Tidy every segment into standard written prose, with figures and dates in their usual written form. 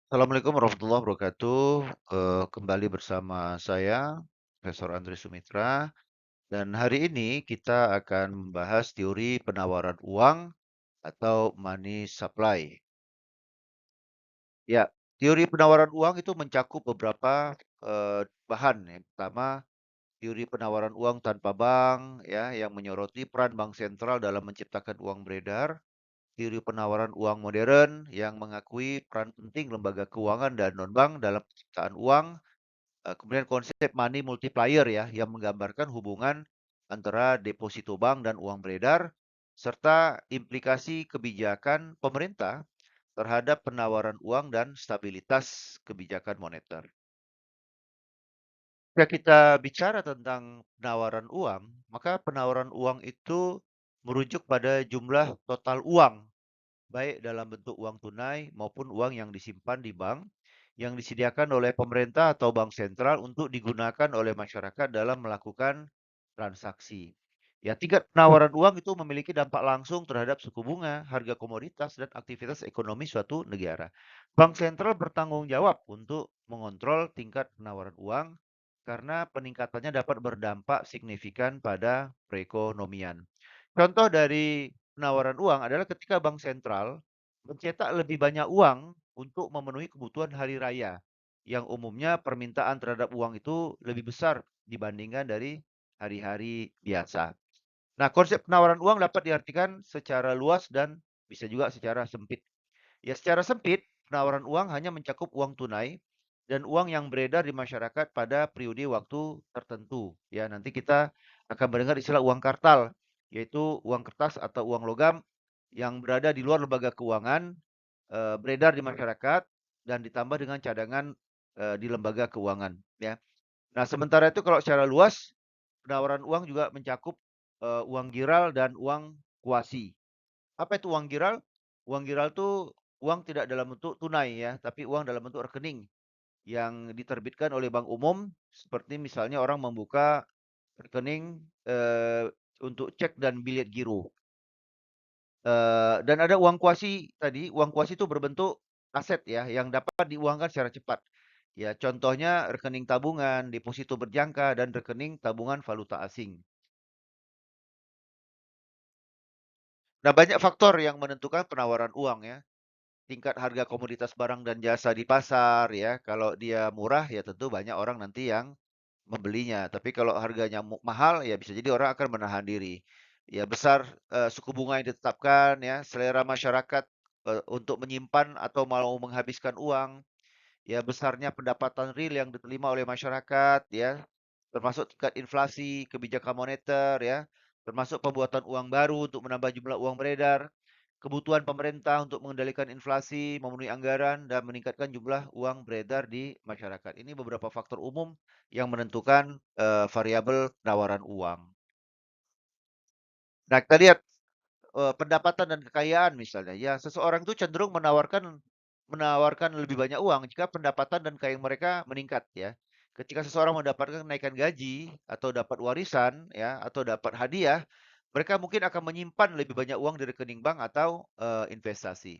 Assalamualaikum warahmatullahi wabarakatuh. Kembali bersama saya, Profesor Andri Sumitra, dan hari ini kita akan membahas teori penawaran uang atau money supply. Ya, teori penawaran uang itu mencakup beberapa bahan. Yang pertama, teori penawaran uang tanpa bank, ya, yang menyoroti peran bank sentral dalam menciptakan uang beredar. Teori penawaran uang modern yang mengakui peran penting lembaga keuangan dan non-bank dalam penciptaan uang. Kemudian konsep money multiplier ya, yang menggambarkan hubungan antara deposito bank dan uang beredar, serta implikasi kebijakan pemerintah terhadap penawaran uang dan stabilitas kebijakan moneter. Jika kita bicara tentang penawaran uang, maka penawaran uang itu merujuk pada jumlah total uang, baik dalam bentuk uang tunai maupun uang yang disimpan di bank, yang disediakan oleh pemerintah atau bank sentral untuk digunakan oleh masyarakat dalam melakukan transaksi. Ya, tingkat penawaran uang itu memiliki dampak langsung terhadap suku bunga, harga komoditas, dan aktivitas ekonomi suatu negara. Bank sentral bertanggung jawab untuk mengontrol tingkat penawaran uang karena peningkatannya dapat berdampak signifikan pada perekonomian. Contoh dari penawaran uang adalah ketika bank sentral mencetak lebih banyak uang untuk memenuhi kebutuhan hari raya, yang umumnya permintaan terhadap uang itu lebih besar dibandingkan dari hari-hari biasa. Nah, konsep penawaran uang dapat diartikan secara luas dan bisa juga secara sempit. Ya, secara sempit, penawaran uang hanya mencakup uang tunai dan uang yang beredar di masyarakat pada periode waktu tertentu. Ya, nanti kita akan mendengar istilah uang kartal, yaitu uang kertas atau uang logam yang berada di luar lembaga keuangan, beredar di masyarakat dan ditambah dengan cadangan di lembaga keuangan. Ya. Nah, sementara itu kalau secara luas, penawaran uang juga mencakup uang giral dan uang kuasi. Apa itu uang giral? Uang giral itu uang tidak dalam bentuk tunai ya, tapi uang dalam bentuk rekening yang diterbitkan oleh bank umum, seperti misalnya orang membuka rekening untuk cek dan bilet giro. Dan ada uang kuasi tadi, uang kuasi itu berbentuk aset ya, yang dapat diuangkan secara cepat. Ya, contohnya rekening tabungan, deposito berjangka, dan rekening tabungan valuta asing. Nah, banyak faktor yang menentukan penawaran uang ya. Tingkat harga komoditas barang dan jasa di pasar ya, kalau dia murah ya tentu banyak orang nanti yang membelinya, tapi kalau harganya mahal ya bisa jadi orang akan menahan diri. Ya besar, suku bunga yang ditetapkan ya, selera masyarakat, untuk menyimpan atau mau menghabiskan uang, ya besarnya pendapatan real yang diterima oleh masyarakat ya, termasuk tingkat inflasi, kebijakan moneter ya, termasuk pembuatan uang baru untuk menambah jumlah uang beredar, kebutuhan pemerintah untuk mengendalikan inflasi, memenuhi anggaran, dan meningkatkan jumlah uang beredar di masyarakat. Ini beberapa faktor umum yang menentukan variabel penawaran uang. Nah, kita lihat pendapatan dan kekayaan misalnya, ya seseorang itu cenderung menawarkan menawarkan lebih banyak uang jika pendapatan dan kekayaan mereka meningkat ya. Ketika seseorang mendapatkan kenaikan gaji atau dapat warisan ya atau dapat hadiah, mereka mungkin akan menyimpan lebih banyak uang di rekening bank atau investasi.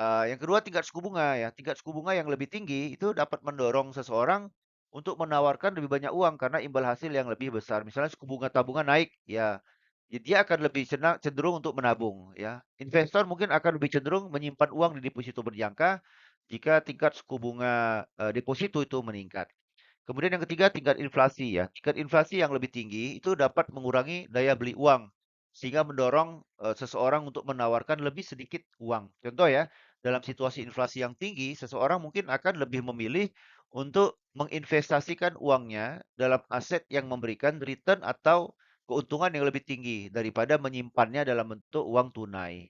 Yang kedua tingkat suku bunga ya, tingkat suku bunga yang lebih tinggi itu dapat mendorong seseorang untuk menawarkan lebih banyak uang karena imbal hasil yang lebih besar. Misalnya suku bunga tabungan naik, ya dia akan lebih cenderung untuk menabung ya. Investor mungkin akan lebih cenderung menyimpan uang di deposito berjangka jika tingkat suku bunga deposito itu meningkat. Kemudian yang ketiga tingkat inflasi ya. Tingkat inflasi yang lebih tinggi itu dapat mengurangi daya beli uang sehingga mendorong seseorang untuk menawarkan lebih sedikit uang. Contoh ya, dalam situasi inflasi yang tinggi, seseorang mungkin akan lebih memilih untuk menginvestasikan uangnya dalam aset yang memberikan return atau keuntungan yang lebih tinggi daripada menyimpannya dalam bentuk uang tunai.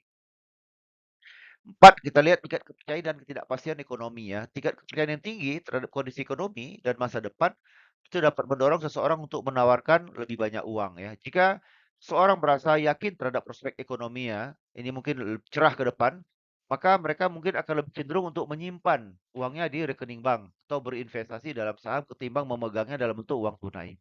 4, kita lihat tingkat kepercayaan dan ketidakpastian ekonomi ya. Tingkat kepercayaan yang tinggi terhadap kondisi ekonomi dan masa depan itu dapat mendorong seseorang untuk menawarkan lebih banyak uang ya. Jika seorang merasa yakin terhadap prospek ekonomi ya, ini mungkin cerah ke depan, maka mereka mungkin akan lebih cenderung untuk menyimpan uangnya di rekening bank atau berinvestasi dalam saham ketimbang memegangnya dalam bentuk uang tunai.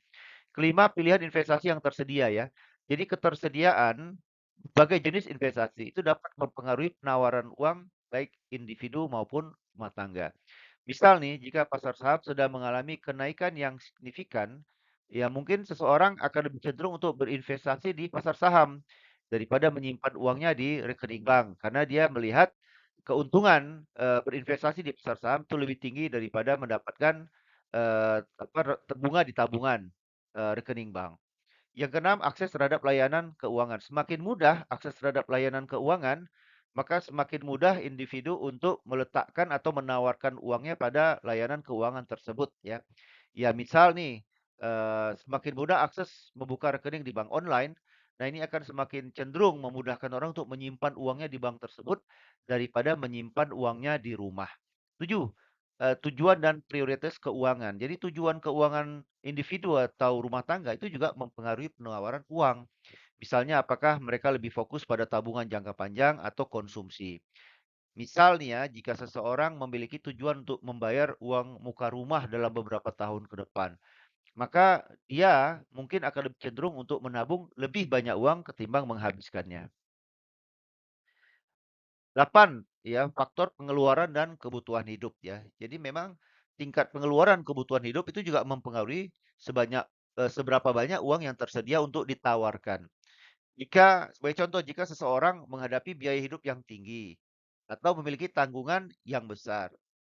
Kelima, pilihan investasi yang tersedia ya. Jadi ketersediaan berbagai jenis investasi itu dapat mempengaruhi penawaran uang baik individu maupun rumah tangga. Misal nih, jika pasar saham sedang mengalami kenaikan yang signifikan, ya mungkin seseorang akan lebih cenderung untuk berinvestasi di pasar saham daripada menyimpan uangnya di rekening bank, karena dia melihat keuntungan berinvestasi di pasar saham itu lebih tinggi daripada mendapatkan bunga di tabungan rekening bank. Yang keenam, akses terhadap layanan keuangan. Semakin mudah akses terhadap layanan keuangan, maka semakin mudah individu untuk meletakkan atau menawarkan uangnya pada layanan keuangan tersebut ya. Ya misal nih, semakin mudah akses membuka rekening di bank online, nah ini akan semakin cenderung memudahkan orang untuk menyimpan uangnya di bank tersebut daripada menyimpan uangnya di rumah. 7, tujuan dan prioritas keuangan. Jadi tujuan keuangan individu atau rumah tangga itu juga mempengaruhi penawaran uang. Misalnya apakah mereka lebih fokus pada tabungan jangka panjang atau konsumsi. Misalnya jika seseorang memiliki tujuan untuk membayar uang muka rumah dalam beberapa tahun ke depan, maka dia mungkin akan lebih cenderung untuk menabung lebih banyak uang ketimbang menghabiskannya. 8 ya, faktor pengeluaran dan kebutuhan hidup ya. Jadi memang tingkat pengeluaran kebutuhan hidup itu juga mempengaruhi seberapa banyak uang yang tersedia untuk ditawarkan. Sebagai contoh, jika seseorang menghadapi biaya hidup yang tinggi atau memiliki tanggungan yang besar,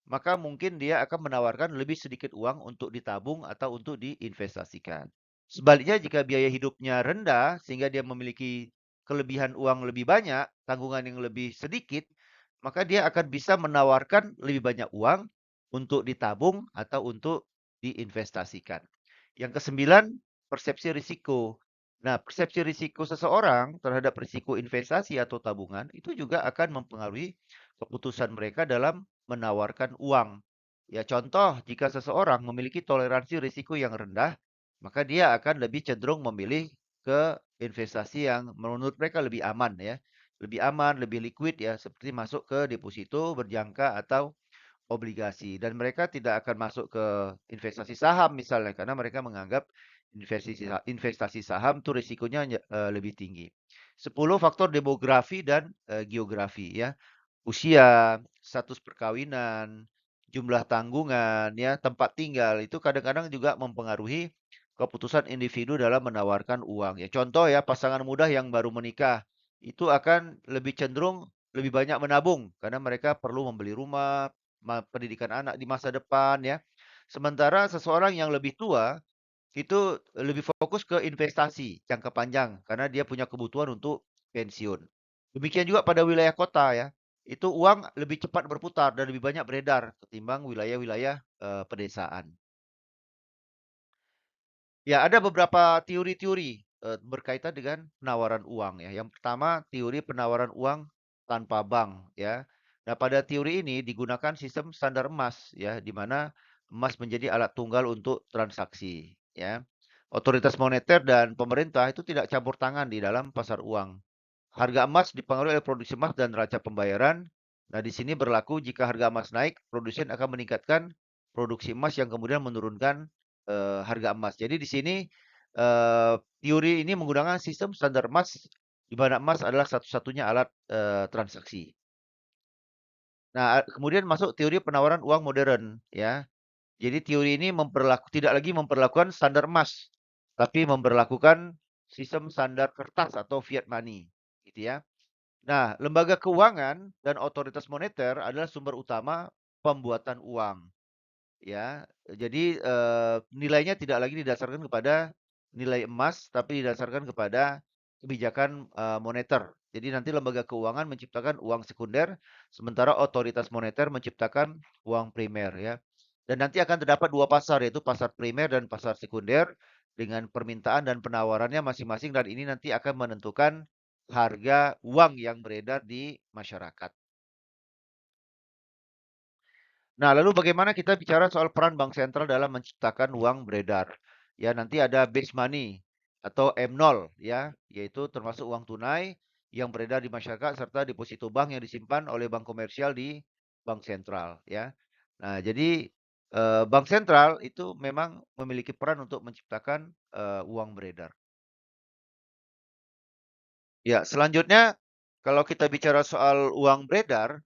maka mungkin dia akan menawarkan lebih sedikit uang untuk ditabung atau untuk diinvestasikan. Sebaliknya, jika biaya hidupnya rendah sehingga dia memiliki kelebihan uang lebih banyak, tanggungan yang lebih sedikit, maka dia akan bisa menawarkan lebih banyak uang untuk ditabung atau untuk diinvestasikan. Yang kesembilan, persepsi risiko. Nah, persepsi risiko seseorang terhadap risiko investasi atau tabungan itu juga akan mempengaruhi keputusan mereka dalam menawarkan uang. Ya, contoh, jika seseorang memiliki toleransi risiko yang rendah, maka dia akan lebih cenderung memilih ke investasi yang menurut mereka lebih aman ya. Lebih aman, lebih liquid ya, seperti masuk ke deposito berjangka atau obligasi, dan mereka tidak akan masuk ke investasi saham misalnya karena mereka menganggap investasi saham tuh risikonya lebih tinggi. 10 faktor demografi dan geografi ya. Usia, status perkawinan, jumlah tanggungan ya, tempat tinggal itu kadang-kadang juga mempengaruhi keputusan individu dalam menawarkan uang ya. Contoh ya, pasangan muda yang baru menikah itu akan lebih cenderung lebih banyak menabung karena mereka perlu membeli rumah, pendidikan anak di masa depan ya. Sementara seseorang yang lebih tua itu lebih fokus ke investasi jangka panjang karena dia punya kebutuhan untuk pensiun. Demikian juga pada wilayah kota ya. Itu uang lebih cepat berputar dan lebih banyak beredar ketimbang wilayah-wilayah pedesaan. Ya, ada beberapa teori-teori berkaitan dengan penawaran uang ya. Yang pertama, teori penawaran uang tanpa bank ya. Nah, pada teori ini digunakan sistem standar emas ya, di mana emas menjadi alat tunggal untuk transaksi ya. Otoritas moneter dan pemerintah itu tidak campur tangan di dalam pasar uang. Harga emas dipengaruhi oleh produksi emas dan neraca pembayaran. Nah, di sini berlaku jika harga emas naik, produsen akan meningkatkan produksi emas yang kemudian menurunkan harga emas. Jadi di sini teori ini menggunakan sistem standar emas, di mana emas adalah satu-satunya alat transaksi. Nah, kemudian masuk teori penawaran uang modern, ya. Jadi teori ini tidak lagi memperlakukan standar emas, tapi memperlakukan sistem standar kertas atau fiat money, gitu ya. Nah, lembaga keuangan dan otoritas moneter adalah sumber utama pembuatan uang. Ya, jadi, nilainya tidak lagi didasarkan kepada nilai emas, tapi didasarkan kepada kebijakan, moneter. Jadi nanti lembaga keuangan menciptakan uang sekunder, sementara otoritas moneter menciptakan uang primer ya. Dan nanti akan terdapat 2 pasar, yaitu pasar primer dan pasar sekunder dengan permintaan dan penawarannya masing-masing, dan ini nanti akan menentukan harga uang yang beredar di masyarakat. Nah, lalu bagaimana kita bicara soal peran bank sentral dalam menciptakan uang beredar? Ya, nanti ada base money atau M0 ya, yaitu termasuk uang tunai yang beredar di masyarakat serta deposito bank yang disimpan oleh bank komersial di bank sentral ya. Nah, jadi bank sentral itu memang memiliki peran untuk menciptakan uang beredar. Ya, selanjutnya kalau kita bicara soal uang beredar,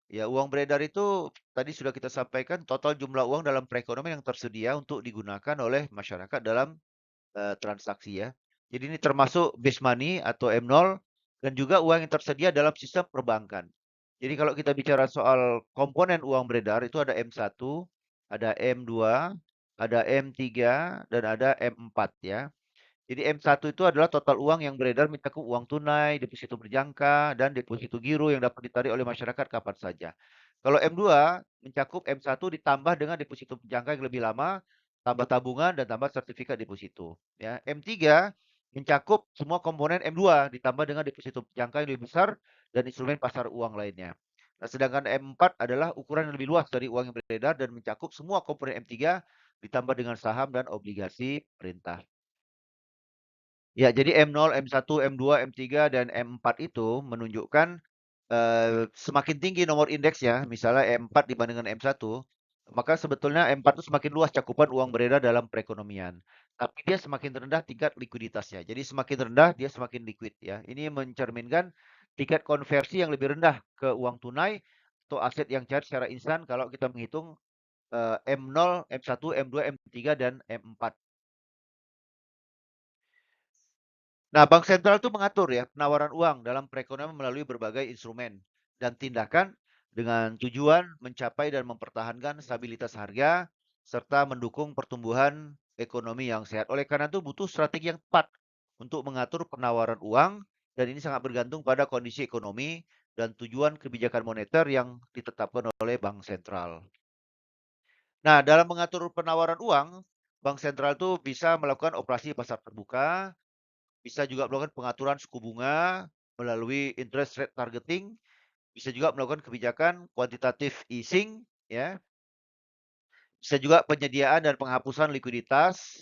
Ya, uang beredar itu tadi sudah kita sampaikan total jumlah uang dalam perekonomian yang tersedia untuk digunakan oleh masyarakat dalam transaksi ya. Jadi ini termasuk base money atau M0 dan juga uang yang tersedia dalam sistem perbankan. Jadi kalau kita bicara soal komponen uang beredar itu ada M1, ada M2, ada M3, dan ada M4 ya. Jadi M1 itu adalah total uang yang beredar mencakup uang tunai, deposito berjangka, dan deposito giro yang dapat ditarik oleh masyarakat kapan saja. Kalau M2 mencakup M1 ditambah dengan deposito berjangka yang lebih lama, tambah tabungan, dan tambah sertifikat deposito. Ya, M3 mencakup semua komponen M2 ditambah dengan deposito berjangka yang lebih besar dan instrumen pasar uang lainnya. Nah, sedangkan M4 adalah ukuran yang lebih luas dari uang yang beredar dan mencakup semua komponen M3 ditambah dengan saham dan obligasi perintah. Ya, jadi M0, M1, M2, M3, dan M4 itu menunjukkan semakin tinggi nomor indeksnya, misalnya M4 dibandingkan M1, maka sebetulnya M4 itu semakin luas cakupan uang beredar dalam perekonomian. Tapi dia semakin rendah tingkat likuiditasnya. Jadi semakin rendah dia semakin liquid ya. Ini mencerminkan tingkat konversi yang lebih rendah ke uang tunai atau aset yang cair secara instan kalau kita menghitung M0, M1, M2, M3, dan M4. Nah, bank sentral itu mengatur ya penawaran uang dalam perekonomian melalui berbagai instrumen dan tindakan dengan tujuan mencapai dan mempertahankan stabilitas harga serta mendukung pertumbuhan ekonomi yang sehat. Oleh karena itu butuh strategi yang tepat untuk mengatur penawaran uang dan ini sangat bergantung pada kondisi ekonomi dan tujuan kebijakan moneter yang ditetapkan oleh bank sentral. Nah, dalam mengatur penawaran uang, bank sentral itu bisa melakukan operasi pasar terbuka, bisa juga melakukan pengaturan suku bunga melalui interest rate targeting, bisa juga melakukan kebijakan quantitative easing, ya. Bisa juga penyediaan dan penghapusan likuiditas,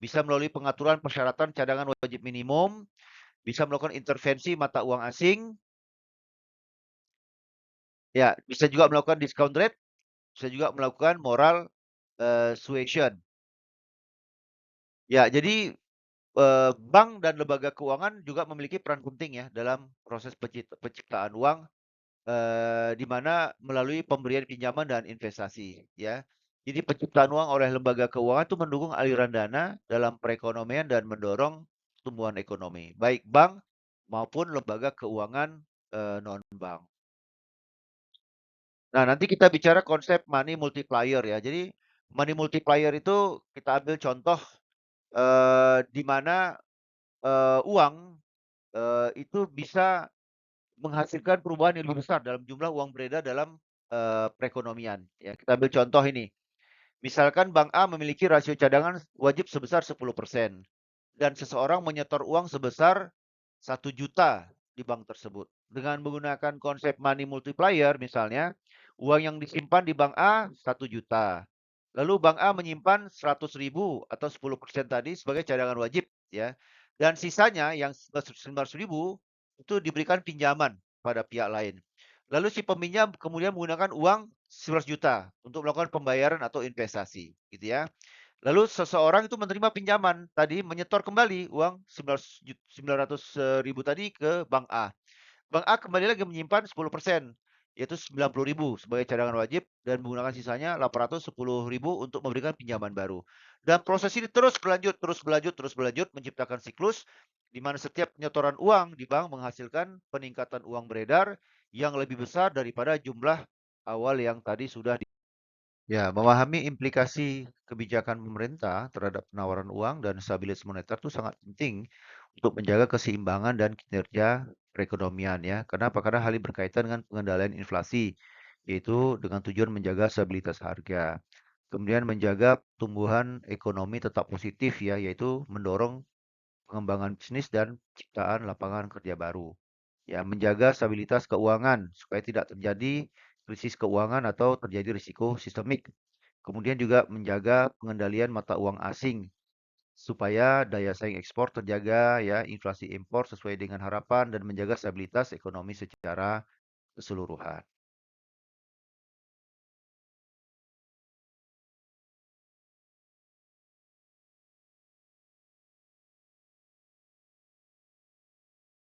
bisa melalui pengaturan persyaratan cadangan wajib minimum, bisa melakukan intervensi mata uang asing, ya, bisa juga melakukan discount rate, bisa juga melakukan moral suasion. Ya, jadi bank dan lembaga keuangan juga memiliki peran penting ya dalam proses penciptaan uang di mana melalui pemberian pinjaman dan investasi, ya. Jadi penciptaan uang oleh lembaga keuangan itu mendukung aliran dana dalam perekonomian dan mendorong pertumbuhan ekonomi, baik bank maupun lembaga keuangan non-bank. Nah, nanti kita bicara konsep money multiplier ya. Jadi money multiplier itu kita ambil contoh di mana uang itu bisa menghasilkan perubahan yang lebih besar dalam jumlah uang beredar dalam, perekonomian, ya. Kita ambil contoh ini, misalkan Bank A memiliki rasio cadangan wajib sebesar 10% dan seseorang menyetor uang sebesar 1 juta di bank tersebut. Dengan menggunakan konsep money multiplier misalnya, uang yang disimpan di Bank A 1 juta. Lalu Bank A menyimpan 100.000 atau 10% tadi sebagai cadangan wajib ya. Dan sisanya yang 900.000 itu diberikan pinjaman pada pihak lain. Lalu si peminjam kemudian menggunakan uang 11 juta untuk melakukan pembayaran atau investasi gitu ya. Lalu seseorang itu menerima pinjaman tadi, menyetor kembali uang 900.000 tadi ke Bank A. Bank A kembali lagi menyimpan 10%, yaitu 90.000 sebagai cadangan wajib dan menggunakan sisanya 810.000 untuk memberikan pinjaman baru. Dan proses ini terus berlanjut, terus berlanjut, terus berlanjut, menciptakan siklus di mana setiap penyetoran uang di bank menghasilkan peningkatan uang beredar yang lebih besar daripada jumlah awal yang tadi sudah. Ya, memahami implikasi kebijakan pemerintah terhadap penawaran uang dan stabilitas moneter itu sangat penting untuk menjaga keseimbangan dan kinerja perekonomian ya. Kenapa? Karena hal ini berkaitan dengan pengendalian inflasi, yaitu dengan tujuan menjaga stabilitas harga. Kemudian menjaga tumbuhan ekonomi tetap positif ya, yaitu mendorong pengembangan bisnis dan ciptaan lapangan kerja baru. Ya, menjaga stabilitas keuangan supaya tidak terjadi krisis keuangan atau terjadi risiko sistemik. Kemudian juga menjaga pengendalian mata uang asing supaya daya saing ekspor terjaga ya, inflasi impor sesuai dengan harapan dan menjaga stabilitas ekonomi secara keseluruhan.